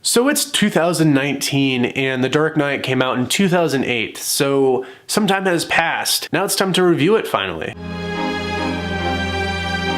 So it's 2019 and The Dark Knight came out in 2008, so some time has passed. Now it's time to review it finally.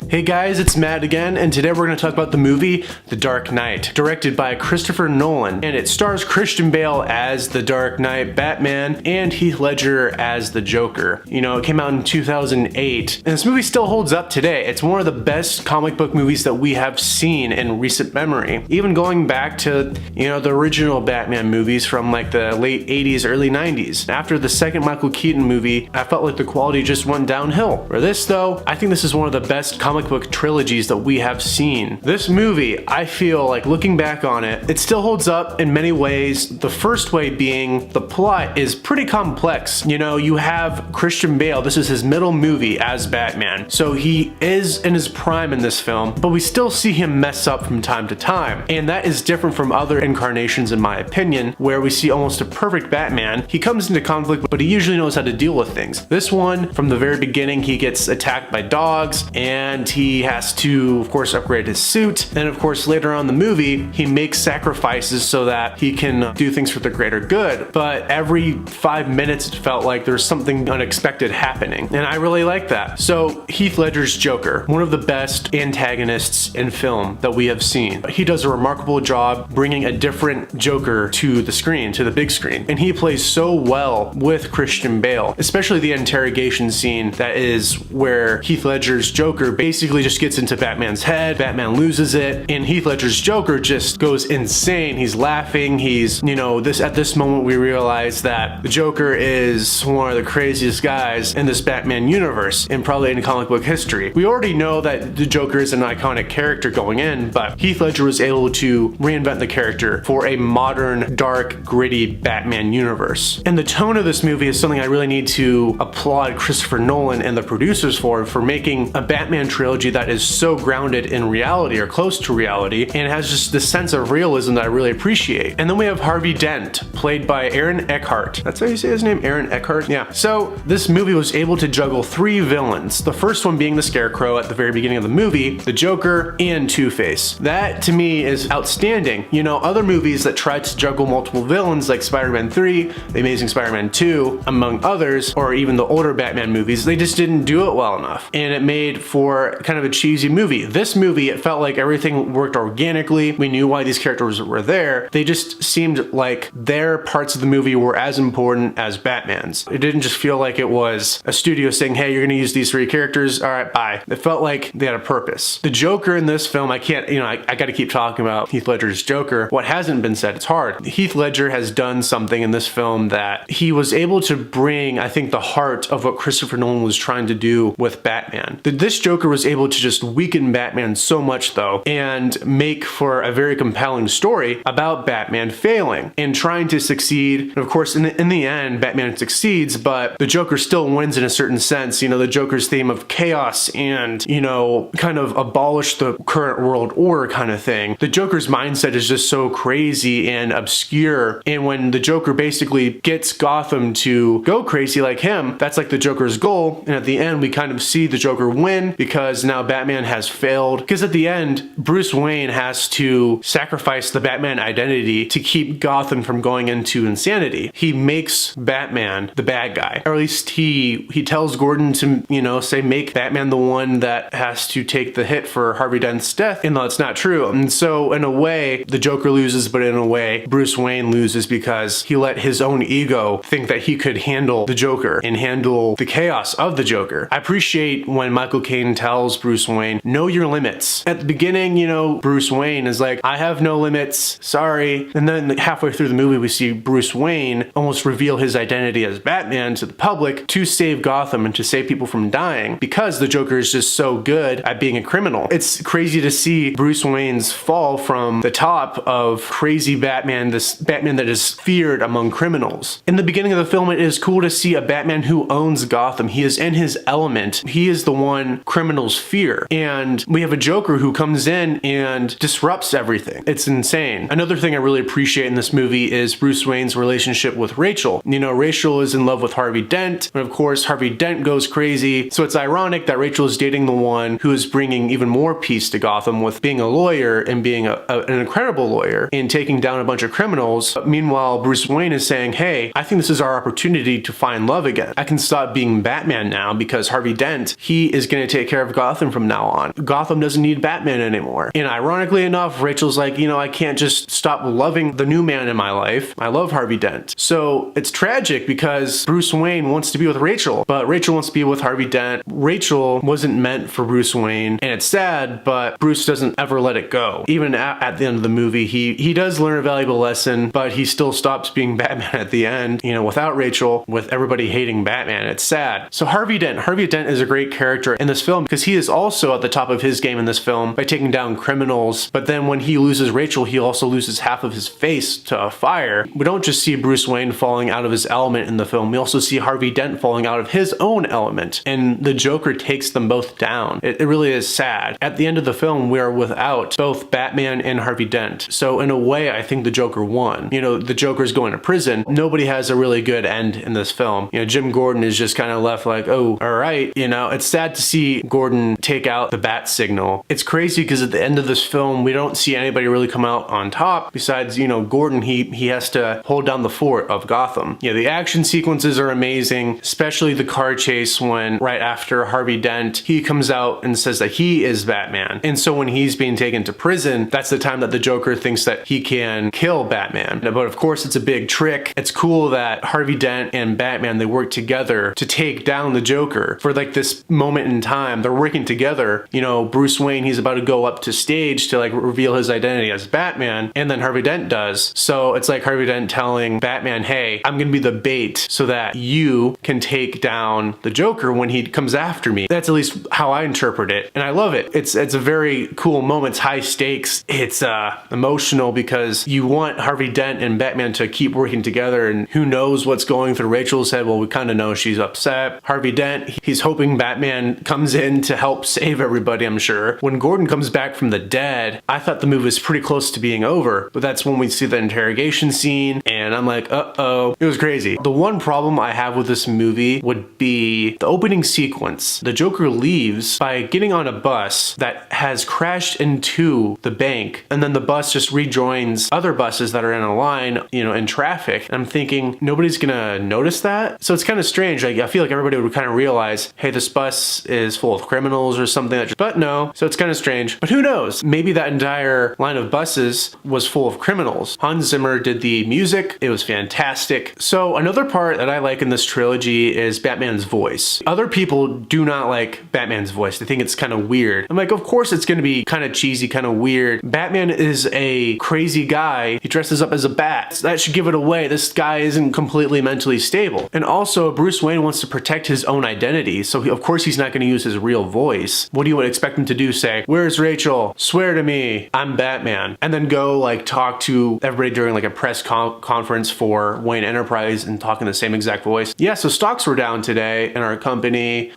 Hey guys, it's Matt again, and today we're going to talk about the movie The Dark Knight, directed by Christopher Nolan, and it stars Christian Bale as the Dark Knight Batman and Heath Ledger as the Joker. You know, it came out in 2008, and this movie still holds up today. It's one of the best comic book movies that we have seen in recent memory. Even going back to, you know, the original Batman movies from like the late 80s, early 90s. After the second Michael Keaton movie, I felt like the quality just went downhill. For this though, I think this is one of the best comic book trilogies that we have seen. This movie, I feel like looking back on it, it still holds up in many ways. The first way being the plot is pretty complex. You know, you have Christian Bale, this is his middle movie as Batman. So he is in his prime in this film, but we still see him mess up from time to time. And that is different from other incarnations in my opinion, where we see almost a perfect Batman. He comes into conflict, but he usually knows how to deal with things. This one, from the very beginning, he gets attacked by dogs and he has to, of course, upgrade his suit. And of course, later on in the movie, he makes sacrifices so that he can do things for the greater good. But every 5 minutes, it felt like there's something unexpected happening. And I really like that. So Heath Ledger's Joker, one of the best antagonists in film that we have seen. He does a remarkable job bringing a different Joker to the screen, to the big screen. And he plays so well with Christian Bale, especially the interrogation scene that is where Heath Ledger's Joker basically just gets into Batman's head, Batman loses it, and Heath Ledger's Joker just goes insane. He's laughing, he's, you know, at this moment we realize that the Joker is one of the craziest guys in this Batman universe and probably in comic book history. We already know that the Joker is an iconic character going in, but Heath Ledger was able to reinvent the character for a modern, dark, gritty Batman universe. And the tone of this movie is something I really need to applaud Christopher Nolan and the producers for making a Batman trilogy that is so grounded in reality or close to reality and has just this sense of realism that I really appreciate. And then we have Harvey Dent, played by Aaron Eckhart. That's how you say his name? Aaron Eckhart? Yeah. So this movie was able to juggle 3 villains. The first one being the Scarecrow at the very beginning of the movie, the Joker, and Two-Face. That to me is outstanding. You know, other movies that tried to juggle multiple villains like Spider-Man 3, The Amazing Spider-Man 2, among others, or even the older Batman movies, they just didn't do it well enough. And it made for kind of a cheesy movie. This movie, it felt like everything worked organically. We knew why these characters were there. They just seemed like their parts of the movie were as important as Batman's. It didn't just feel like it was a studio saying, hey, you're gonna use these 3 characters, all right, bye. It felt like they had a purpose. The Joker in this film, I can't, you know, I gotta keep talking about Heath Ledger's Joker. What hasn't been said, it's hard. Heath Ledger has done something in this film that he was able to bring, I think, the heart of what Christopher Nolan was trying to do with Batman. This Joker was able to just weaken Batman so much though, and make for a very compelling story about Batman failing and trying to succeed. And of course, in the end, Batman succeeds, but the Joker still wins in a certain sense. You know, the Joker's theme of chaos and, you know, kind of abolish the current world order kind of thing. The Joker's mindset is just so crazy and obscure. And when the Joker basically gets Gotham to go crazy like him, that's like the Joker's goal. And at the end, we kind of see the Joker win because now Batman has failed. Because at the end, Bruce Wayne has to sacrifice the Batman identity to keep Gotham from going into insanity. He makes Batman the bad guy. Or at least he tells Gordon to, you know, say make Batman the one that has to take the hit for Harvey Dent's death, and though it's not true. And so in a way, the Joker loses, but in a way, Bruce Wayne loses because he let his own ego think that he could handle the Joker and handle the chaos of the Joker. I appreciate when Michael Caine tells Bruce Wayne, know your limits. At the beginning, you know, Bruce Wayne is like, I have no limits, sorry. And then halfway through the movie, we see Bruce Wayne almost reveal his identity as Batman to the public to save Gotham and to save people from dying because the Joker is just so good at being a criminal. It's crazy to see Bruce Wayne's fall from the top of crazy Batman, this Batman that is feared among criminals. In the beginning of the film, it is cool to see a Batman who owns Gotham. He is in his element. He is the one criminals Rachel's fear. And we have a Joker who comes in and disrupts everything. It's insane. Another thing I really appreciate in this movie is Bruce Wayne's relationship with Rachel. You know, Rachel is in love with Harvey Dent, and of course Harvey Dent goes crazy. So it's ironic that Rachel is dating the one who is bringing even more peace to Gotham with being a lawyer and being an incredible lawyer and taking down a bunch of criminals. But meanwhile, Bruce Wayne is saying, hey, I think this is our opportunity to find love again. I can stop being Batman now because Harvey Dent, he is going to take care of Gotham from now on. Gotham doesn't need Batman anymore. And ironically enough, Rachel's like, you know, I can't just stop loving the new man in my life. I love Harvey Dent. So it's tragic because Bruce Wayne wants to be with Rachel, but Rachel wants to be with Harvey Dent. Rachel wasn't meant for Bruce Wayne, and it's sad, but Bruce doesn't ever let it go. Even at the end of the movie, he does learn a valuable lesson, but he still stops being Batman at the end, you know, without Rachel, with everybody hating Batman. It's sad. So Harvey Dent is a great character in this film because he is also at the top of his game in this film by taking down criminals, but then when he loses Rachel, he also loses half of his face to a fire. We don't just see Bruce Wayne falling out of his element in the film, we also see Harvey Dent falling out of his own element, and the Joker takes them both down. It really is sad. At the end of the film, we are without both Batman and Harvey Dent. So in a way, I think the Joker won. You know, the Joker's going to prison. Nobody has a really good end in this film. You know, Jim Gordon is just kind of left like, oh, all right. You know, it's sad to see Gordon take out the bat signal. It's crazy because at the end of this film, we don't see anybody really come out on top besides, you know, Gordon. He has to hold down the fort of Gotham. Yeah, the action sequences are amazing, especially the car chase when right after Harvey Dent, he comes out and says that he is Batman. And so when he's being taken to prison, that's the time that the Joker thinks that he can kill Batman. But of course, it's a big trick. It's cool that Harvey Dent and Batman, they work together to take down the Joker. For like this moment in time, they're working together. You know, Bruce Wayne, he's about to go up to stage to like reveal his identity as Batman, and then Harvey Dent does. So it's like Harvey Dent telling Batman, hey, I'm gonna be the bait so that you can take down the Joker when he comes after me. That's at least how I interpret it, and I love it. It's a very cool moment. It's high stakes. It's emotional because you want Harvey Dent and Batman to keep working together, and who knows what's going through Rachel's head. Well, we kind of know she's upset. Harvey Dent, he's hoping Batman comes in to help save everybody, I'm sure. When Gordon comes back from the dead, I thought the movie was pretty close to being over, but that's when we see the interrogation scene, and I'm like, uh-oh. It was crazy. The one problem I have with this movie would be the opening sequence. The Joker leaves by getting on a bus that has crashed into the bank, and then the bus just rejoins other buses that are in a line, you know, in traffic. And I'm thinking, nobody's gonna notice that? So it's kind of strange. Like, I feel like everybody would kind of realize, hey, this bus is full of criminals or something, but no. So it's kind of strange. But who knows? Maybe that entire line of buses was full of criminals. Hans Zimmer did the music. It was fantastic. So another part that I like in this trilogy is Batman's voice. Other people do not like Batman's voice. They think it's kind of weird. I'm like, of course it's going to be kind of cheesy, kind of weird. Batman is a crazy guy. He dresses up as a bat. That should give it away. This guy isn't completely mentally stable. And also, Bruce Wayne wants to protect his own identity. So of course he's not going to use his real voice. What do you expect him to do? Say, where's Rachel? Swear to me, I'm Batman. And then go like talk to everybody during like a press conference for Wayne Enterprise and talk in the same exact voice. Yeah, so stocks were down today in our company.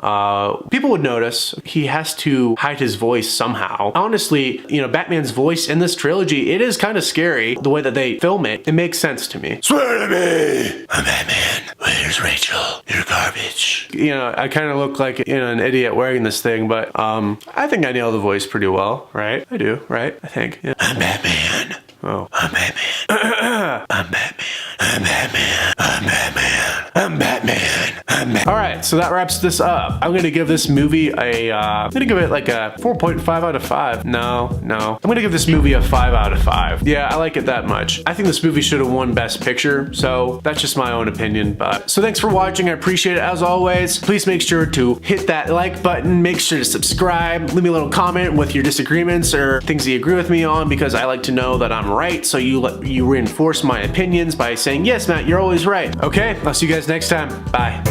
People would notice. He has to hide his voice somehow. Honestly, you know, Batman's voice in this trilogy, it is kind of scary the way that they film it. It makes sense to me. Swear to me, I'm Batman. Where's Rachel? You're garbage. You know, I kind of look like, you know, an idiot wearing this thing, but I think I nail the voice pretty well, right? I do, right? I think. Yeah. I'm Batman. Oh, I'm Batman. I'm Batman. I'm Batman. I'm Batman. I'm Batman. I'm Batman. All right, so that wraps this up. I'm gonna give this movie I'm gonna give it like a 4.5 out of 5. No. I'm gonna give this movie a 5 out of 5. Yeah, I like it that much. I think this movie should have won Best Picture, so that's just my own opinion. But so thanks for watching. I appreciate it as always. Please make sure to hit that like button. Make sure to subscribe. Leave me a little comment with your disagreements or things that you agree with me on, because I like to know that I'm right. So you reinforce my opinions by saying, yes, Matt, you're always right. Okay, I'll see you guys next time. Bye.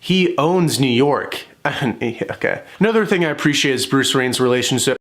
He owns New York. Okay. Another thing I appreciate is Bruce Wayne's relationship